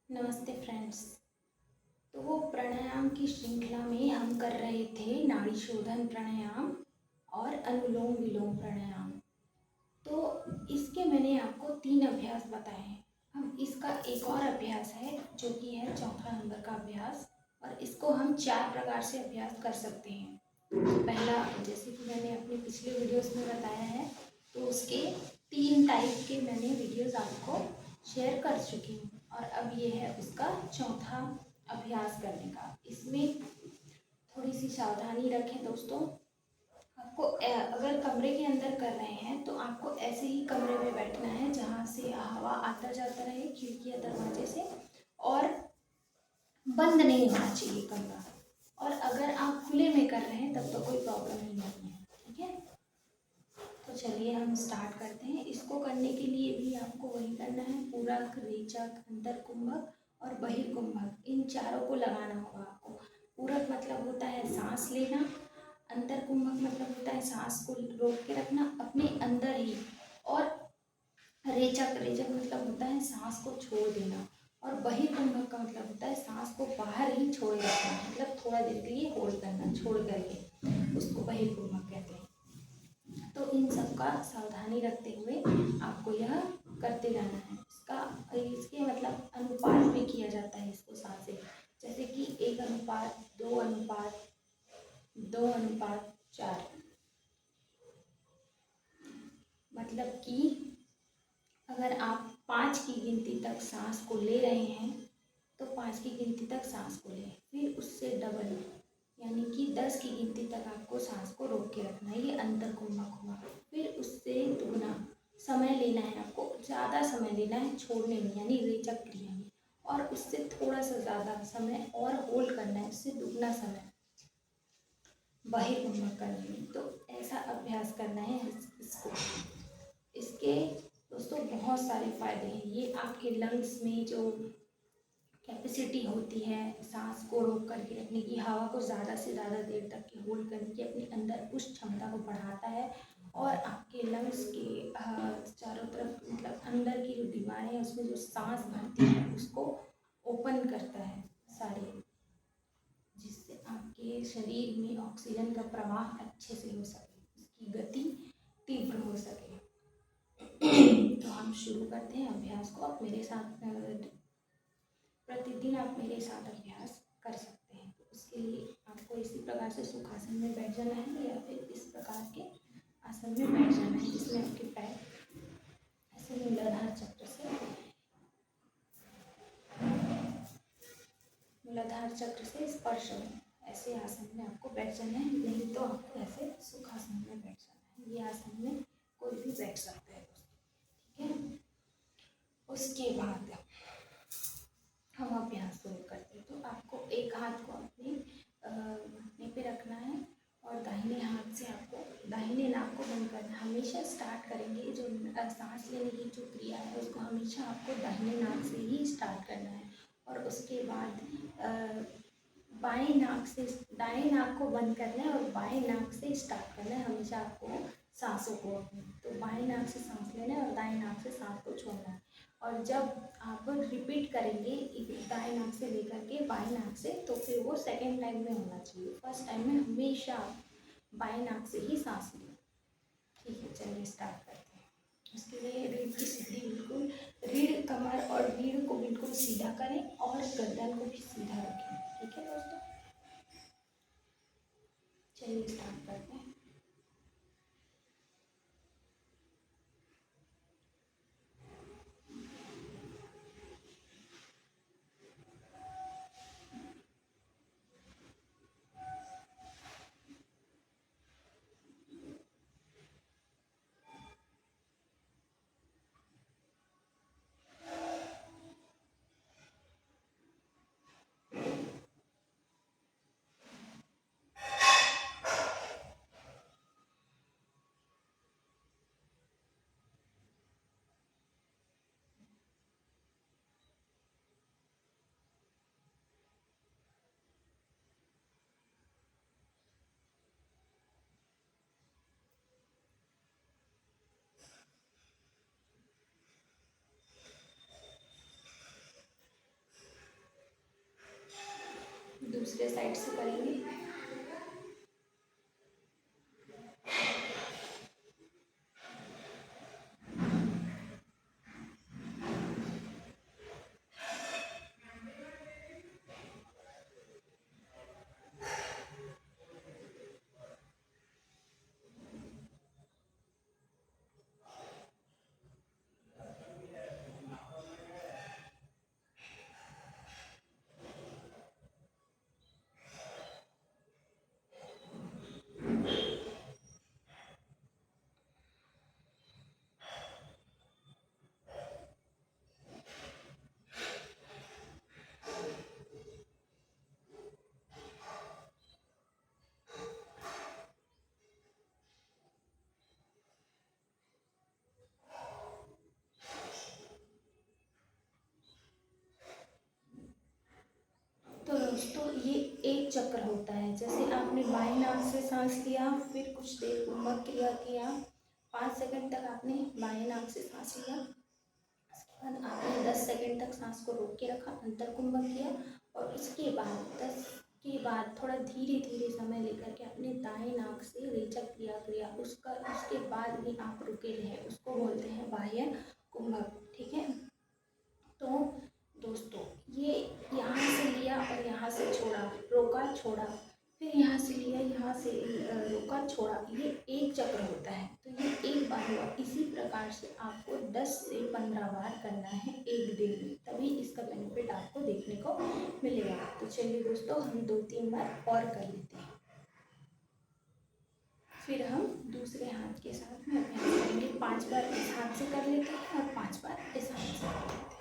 नमस्ते फ्रेंड्स। तो वो प्राणायाम की श्रृंखला में हम कर रहे थे नाड़ी शोधन प्राणायाम और अनुलोम विलोम प्राणायाम। तो इसके मैंने आपको 3 अभ्यास बताए हैं। हम इसका एक और अभ्यास है जो कि है चौथा नंबर का अभ्यास, और इसको हम 4 प्रकार से अभ्यास कर सकते हैं। पहला, जैसे कि मैंने अपने पिछले वीडियोस में बताया है, तो उसके 3 टाइप के मैंने वीडियोस आपको शेयर कर चुकी हूँ, और अब ये है उसका चौथा अभ्यास करने का। इसमें थोड़ी सी सावधानी रखें दोस्तों। आपको अगर कमरे के अंदर कर रहे हैं तो आपको ऐसे ही कमरे में बैठना है जहाँ से हवा आता जाता रहे, खिड़की या दरवाजे से, और बंद नहीं होना चाहिए कमरा। और अगर आप खुले में कर रहे हैं तब तो कोई प्रॉब्लम ही नहीं है, ठीक है। तो चलिए हम स्टार्ट करते हैं। इसको करने के लिए भी आपको वही करना है, पूरक, रेचक, अंतर कुंभक और बहिर्कुंभक, इन चारों को लगाना होगा आपको। पूरक मतलब होता है सांस लेना, अंतर कुंभक मतलब होता है सांस को रोक के रखना अपने अंदर ही, और रेचक रेचक मतलब होता है सांस को छोड़ देना, और बहिर्कुंभक का मतलब होता है सांस को बाहर ही छोड़े रखना, मतलब थोड़ा देर के लिए होल्ड करना छोड़ करके, उसको बहिर्कुंभक कहते हैं। तो इन सब का सावधानी रखते हुए आपको यह करते रहना है। इसके मतलब अनुपात में किया जाता है इसको सांसें, जैसे कि 1:2, 2:4। मतलब कि अगर आप 5 की गिनती तक सांस को ले रहे हैं तो 5 की गिनती तक सांस को लें, फिर उससे डबल यानी कि 10 की गिनती तक आपको सांस को रोक के रखना है, ये अंतर कुंभक हुआ। फिर उससे दुगना समय लेना है आपको, ज़्यादा समय लेना है छोड़ने में यानी रेचक क्रिया में, और उससे थोड़ा सा ज़्यादा समय और होल्ड करना है, उससे दुगना समय बहिर्कुंभक करने में। तो ऐसा अभ्यास करना है इसको। इसके दोस्तों बहुत सारे फायदे हैं। ये आपके लंग्स में जो कैपेसिटी होती है सांस को रोक करके रखने की, हवा को ज़्यादा से ज़्यादा देर तक के होल्ड करने की, अपने अंदर उस क्षमता को बढ़ाता है, और आपके लंग्स के चारों तरफ मतलब अंदर की जो दीवारें हैं उसमें जो सांस भरती है उसको ओपन करता है सारे, जिससे आपके शरीर में ऑक्सीजन का प्रवाह अच्छे से हो सके, उसकी गति तीव्र हो सके। तो हम शुरू करते हैं अभ्यास को। आप मेरे साथ प्रतिदिन आप मेरे साथ अभ्यास कर सकते हैं। तो उसके लिए आपको इसी प्रकार से सुखासन में बैठ जाना है, या फिर इस प्रकार के आसन में बैठ जाना है जिसमें आपके पैर ऐसे मूलाधार चक्र से स्पर्श हो, ऐसे आसन में आपको बैठ जाना है। नहीं तो आपको ऐसे सुखासन में बैठ जाना है। ये आसन में कोई भी बैठ सकता है, ठीक है। उसके बाद हम अभ्यास शुरू करते हैं। तो आपको एक हाथ को अपने घुटने पे रखना है, और दाहिने हाथ से आपको दाहिने नाक को बंद करना है। हमेशा स्टार्ट करेंगे जो सांस लेने की जो क्रिया है उसको हमेशा आपको दाहिने नाक से ही स्टार्ट करना है, और उसके बाद बाएं नाक से दाएं नाक को बंद करना है और बाएं नाक से स्टार्ट करना है हमेशा आपको सांसों को अपनी। तो बाएं नाक से सांस लेना है और दाएं नाक से सांस को छोड़ना है। और जब आप रिपीट करेंगे दाएं नाक से लेकर के बाएं नाक से, तो फिर वो सेकेंड टाइम में होना चाहिए। फर्स्ट टाइम में हमेशा बाएं नाक से ही सांस लें, ठीक है। चलिए स्टार्ट करते हैं। उसके लिए रीढ़ की सीधी बिल्कुल, रीढ़ कमर और रीढ़ को बिल्कुल सीधा करें, और गर्दन को भी सीधा रखें, ठीक है दोस्तों। चलिए स्टार्ट करते हैं। दूसरे साइड से करेंगे। तो दोस्तों ये एक चक्र होता है। जैसे आपने बाएं नाक से सांस लिया, फिर कुछ देर कुंभक क्रिया किया, 5 सेकंड तक आपने बाएं नाक से सांस लिया, उसके बाद आपने 10 सेकंड तक सांस को रोक के रखा, अंतर कुंभक किया, और उसके बाद 10 के बाद थोड़ा धीरे धीरे समय लेकर के अपने दाएं नाक से रेचक क्रिया किया, उसके बाद भी आप रुके रहे, उसको बोलते हैं बाह्य कुंभक। ठीक है, तो दोस्तों ये यहाँ से लिया और यहाँ से छोड़ा, रोका छोड़ा, फिर यहाँ से लिया, यहाँ से रोका छोड़ा, ये एक चक्र होता है। तो ये एक बार हुआ। इसी प्रकार से आपको 10 से 15 बार करना है एक दिन में, तभी इसका बेनिफिट आपको देखने को मिलेगा। तो चलिए दोस्तों, हम 2-3 बार और कर लेते हैं, फिर हम दूसरे हाथ के साथ में अभ्यास करेंगे। 5 बार इस हाथ से कर लेते हैं और 5 बार इस हाथ से कर लेते हैं।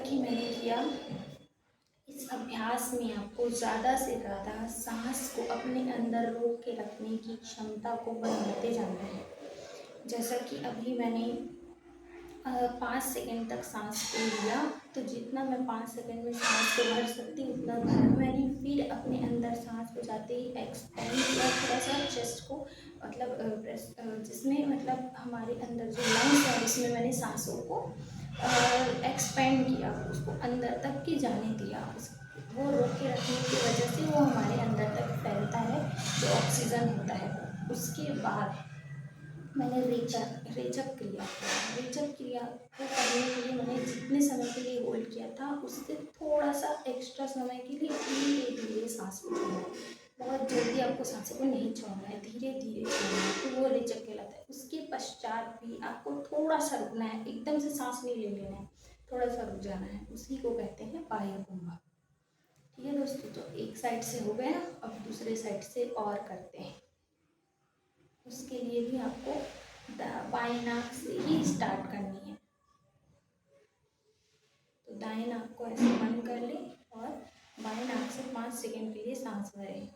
कि मैंने किया, इस अभ्यास में आपको ज़्यादा से ज़्यादा सांस को अपने अंदर रोक के रखने की क्षमता को बढ़ाते जाना है। जैसा कि अभी मैंने 5 सेकंड तक सांस को लिया, तो जितना मैं 5 सेकंड में सांस को भर सकती हूँ उतना भरा मैंने। फिर अपने अंदर सांस को जाते ही एक्सपेंड किया थोड़ा सा चेस्ट को, मतलब जिसमें मतलब हमारे अंदर जो लंग्स है उसमें मैंने सांसों को एक्सपेंड किया, उसको अंदर तक की जाने दिया। वो रोक के रखने की वजह से वो हमारे अंदर तक फैलता है, जो ऑक्सीजन होता है। उसके बाद मैंने रेचक क्रिया किया। रेचक क्रिया को करने के लिए मैंने जितने समय के लिए होल्ड किया था उससे थोड़ा सा एक्स्ट्रा समय के लिए धीरे धीरे सांस को छोड़ना है। बहुत जल्दी आपको सांसों को नहीं छोड़ना है, धीरे धीरे छोड़ना है, तो वो रेचक कहलाता है। उसके पश्चात भी आपको थोड़ा सा रुकना है, एकदम से सांस नहीं ले लेना है, थोड़ा सा रुक जाना है, उसी को कहते हैं बाह्य कुंभ। ठीक है दोस्तों, तो एक साइड से हो गया, अब दूसरे साइड से और करते हैं। उसके लिए भी आपको बाएं नाक से ही स्टार्ट करनी है। तो दाएं नाक को ऐसे बंद कर ले और बाएं नाक से 5 सेकंड के लिए सांस भरें।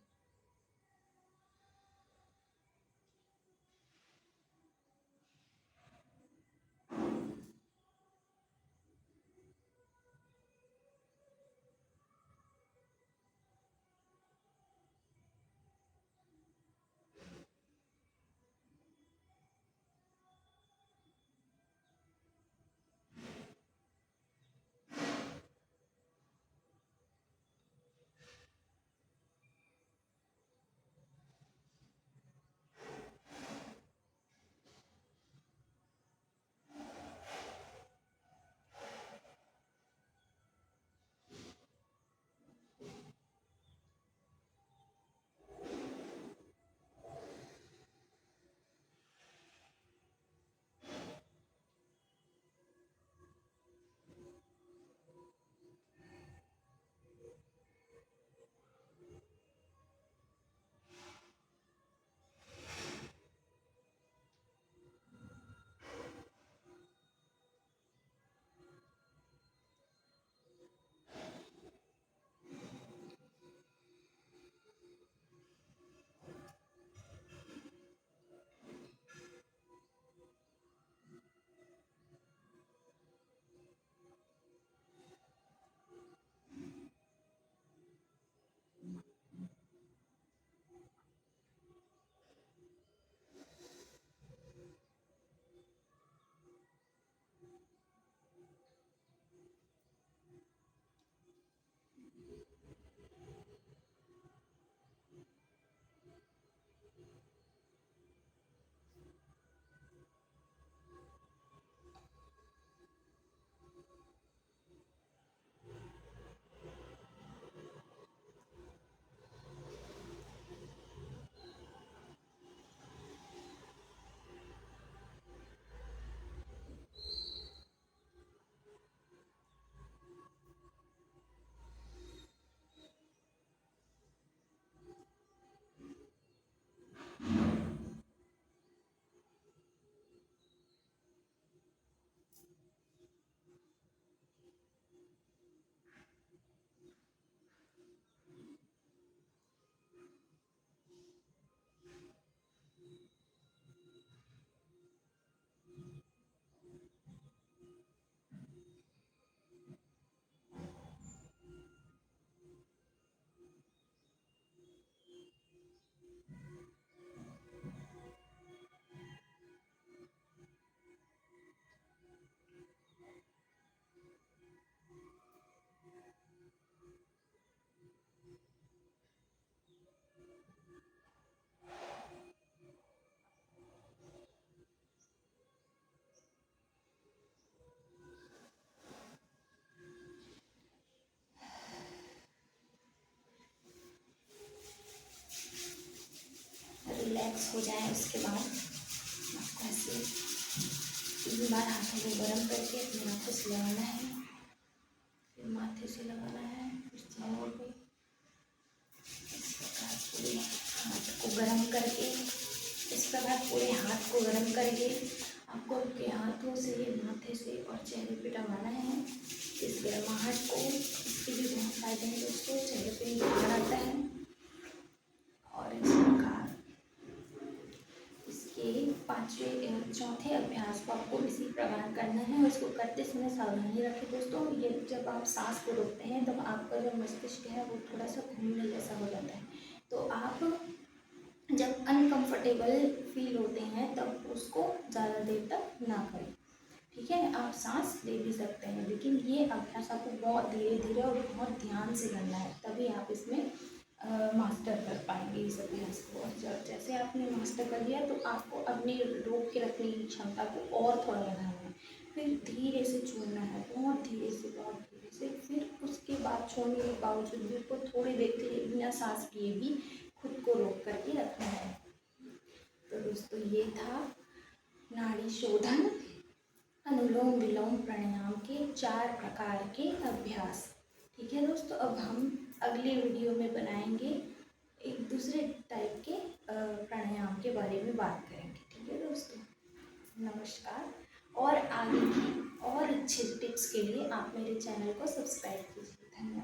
रिलैक्स हो जाए उसके बाद आपको ऐसे 3 बार हाथों को गर्म करके अपने हाथों से लगाना है, फिर माथे से लगाना है, फिर चेहरे पे। इस प्रकार पूरे हाथ को गर्म करके, इस प्रकार पूरे हाथ को गर्म करके आपको आपके हाथों से, माथे से और चेहरे पे लगाना है। इस गर्माहट को, इसके भी बहुत फायदे हैं दोस्तों। चेहरे पे निखार आता है। और इस प्रकार इसके चौथे अभ्यास को आपको इसी प्रकार करना है और इसको करते समय सावधानी रखें दोस्तों। ये जब आप सांस को रोकते हैं तब आपका जो मस्तिष्क है वो थोड़ा सा घूमने जैसा हो जाता है। तो आप जब अनकंफर्टेबल फील होते हैं तब उसको ज़्यादा देर तक ना करें, ठीक है। आप सांस ले भी सकते हैं, लेकिन ये अभ्यास आपको बहुत धीरे धीरे और बहुत ध्यान से करना है, तभी आप इसमें मास्टर कर पाएंगे इस अभ्यास को। और जब जैसे आपने मास्टर कर लिया तो आपको अपनी रोक के रखने की क्षमता को और थोड़ा बढ़ाना है। फिर धीरे से छोड़ना है, बहुत धीरे से, बहुत धीरे से। फिर उसके बाद छोड़ने के बावजूद भी उसको थोड़ी देर के लिए बिना सांस लिए भी खुद को रोक करके रखना है। तो दोस्तों ये था नाड़ी शोधन अनुलोम विलोम प्राणायाम के 4 प्रकार के अभ्यास, ठीक है दोस्तों। अब हम अगले वीडियो में बनाएंगे एक दूसरे टाइप के प्राणायाम के बारे में बात करेंगे, ठीक है दोस्तों। नमस्कार। और आगे की और अच्छे टिप्स के लिए आप मेरे चैनल को सब्सक्राइब कीजिए।